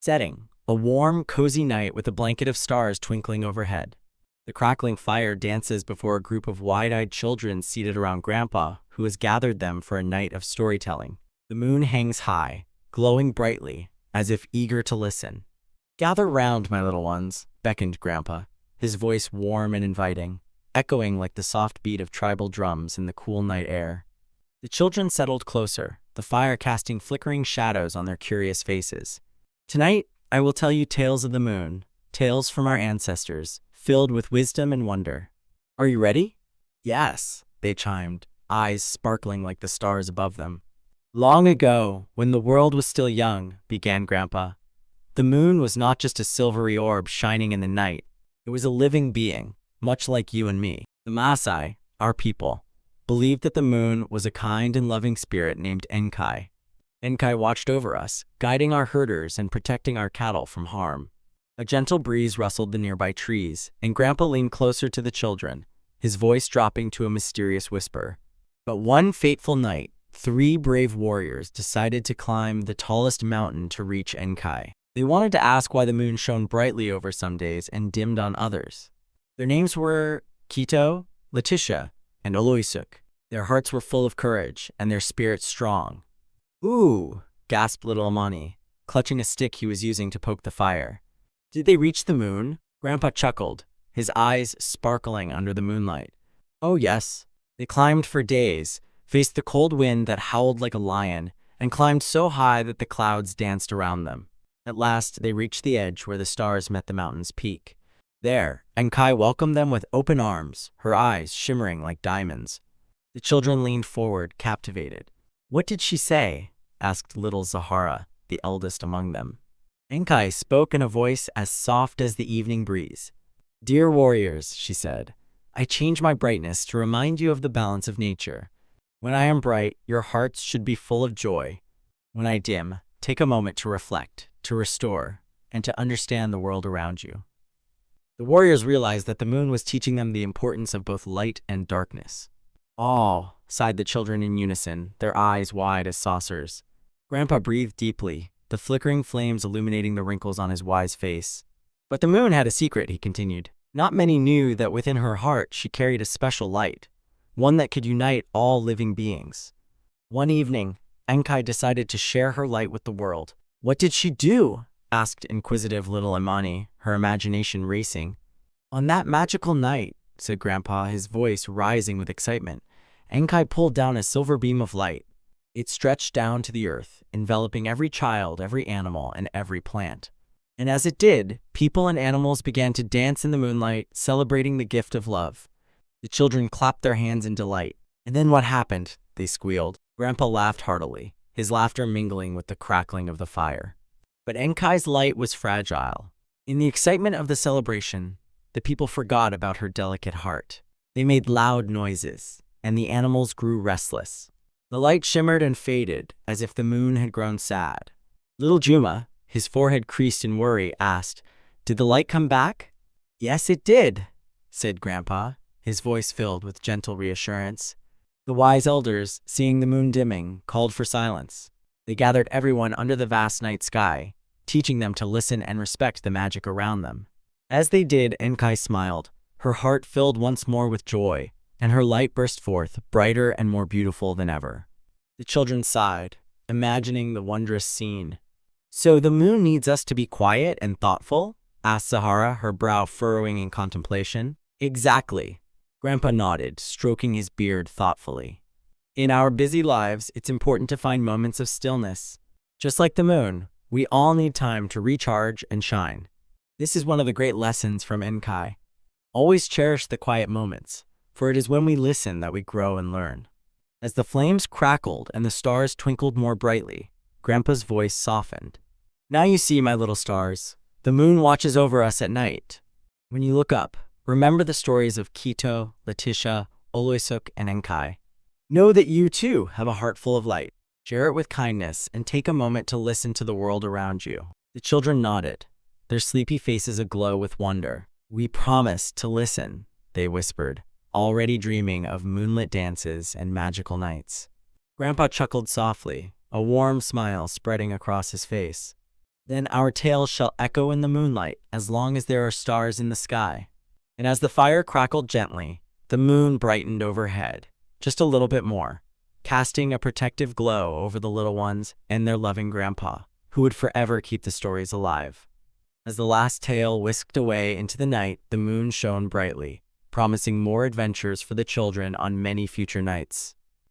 Setting, a warm, cozy night with a blanket of stars twinkling overhead. The crackling fire dances before a group of wide-eyed children seated around Grandpa, who has gathered them for a night of storytelling. The moon hangs high, glowing brightly, as if eager to listen. "Gather round, my little ones," beckoned Grandpa, his voice warm and inviting, echoing like the soft beat of tribal drums in the cool night air. The children settled closer, the fire casting flickering shadows on their curious faces. "Tonight, I will tell you tales of the moon, tales from our ancestors, filled with wisdom and wonder. Are you ready?" "Yes," they chimed, eyes sparkling like the stars above them. "Long ago, when the world was still young," began Grandpa, "the moon was not just a silvery orb shining in the night. It was a living being, much like you and me. The Maasai, our people, believed that the moon was a kind and loving spirit named Enkai. Enkai watched over us, guiding our herders and protecting our cattle from harm." A gentle breeze rustled the nearby trees, and Grandpa leaned closer to the children, his voice dropping to a mysterious whisper. But one fateful night, 3 brave warriors decided to climb the tallest mountain to reach Enkai. They wanted to ask why the moon shone brightly over some days and dimmed on others. Their names were Kito, Letitia, and Oloisuk. Their hearts were full of courage, and their spirits strong. "Ooh," gasped little Amani, clutching a stick he was using to poke the fire. "Did they reach the moon?" Grandpa chuckled, his eyes sparkling under the moonlight. "Oh yes. They climbed for days, faced the cold wind that howled like a lion, and climbed so high that the clouds danced around them. At last, they reached the edge where the stars met the mountain's peak. There, Enkai welcomed them with open arms, her eyes shimmering like diamonds." The children leaned forward, captivated. "What did she say?" asked little Zahara, the eldest among them. Enkai spoke in a voice as soft as the evening breeze. "Dear warriors," she said, "I change my brightness to remind you of the balance of nature. When I am bright, your hearts should be full of joy. When I dim, take a moment to reflect, to restore, and to understand the world around you." The warriors realized that the moon was teaching them the importance of both light and darkness. "Oh," sighed the children in unison, their eyes wide as saucers. Grandpa breathed deeply, the flickering flames illuminating the wrinkles on his wise face. "But the moon had a secret," he continued. "Not many knew that within her heart she carried a special light, one that could unite all living beings." One evening, Enkai decided to share her light with the world. "What did she do?" asked inquisitive little Imani, her imagination racing. "On that magical night," said Grandpa, his voice rising with excitement, "Enkai pulled down a silver beam of light. It stretched down to the earth, enveloping every child, every animal, and every plant. And as it did, people and animals began to dance in the moonlight, celebrating the gift of love." The children clapped their hands in delight. "And then what happened?" they squealed. Grandpa laughed heartily, his laughter mingling with the crackling of the fire. But Enkai's light was fragile. In the excitement of the celebration, the people forgot about her delicate heart. They made loud noises, and the animals grew restless. The light shimmered and faded, as if the moon had grown sad. Little Juma, his forehead creased in worry, asked, "Did the light come back?" "Yes, it did," said Grandpa, his voice filled with gentle reassurance. The wise elders, seeing the moon dimming, called for silence. They gathered everyone under the vast night sky, teaching them to listen and respect the magic around them. As they did, Enkai smiled, her heart filled once more with joy, and her light burst forth, brighter and more beautiful than ever. The children sighed, imagining the wondrous scene. "So the moon needs us to be quiet and thoughtful?" asked Zahara, her brow furrowing in contemplation. "Exactly." Grandpa nodded, stroking his beard thoughtfully. "In our busy lives, it's important to find moments of stillness. Just like the moon, we all need time to recharge and shine. This is one of the great lessons from Enkai. Always cherish the quiet moments, for it is when we listen that we grow and learn." As the flames crackled and the stars twinkled more brightly, Grandpa's voice softened. "Now you see, my little stars, the moon watches over us at night. When you look up, remember the stories of Kito, Letitia, Oloisuk, and Enkai. Know that you too have a heart full of light. Share it with kindness and take a moment to listen to the world around you." The children nodded, their sleepy faces aglow with wonder. "We promise to listen," they whispered, already dreaming of moonlit dances and magical nights. Grandpa chuckled softly, a warm smile spreading across his face. Then our tales shall echo in the moonlight as long as there are stars in the sky." And as the fire crackled gently, the moon brightened overhead, just a little bit more, casting a protective glow over the little ones and their loving grandpa, who would forever keep the stories alive. As the last tale whisked away into the night, the moon shone brightly, promising more adventures for the children on many future nights.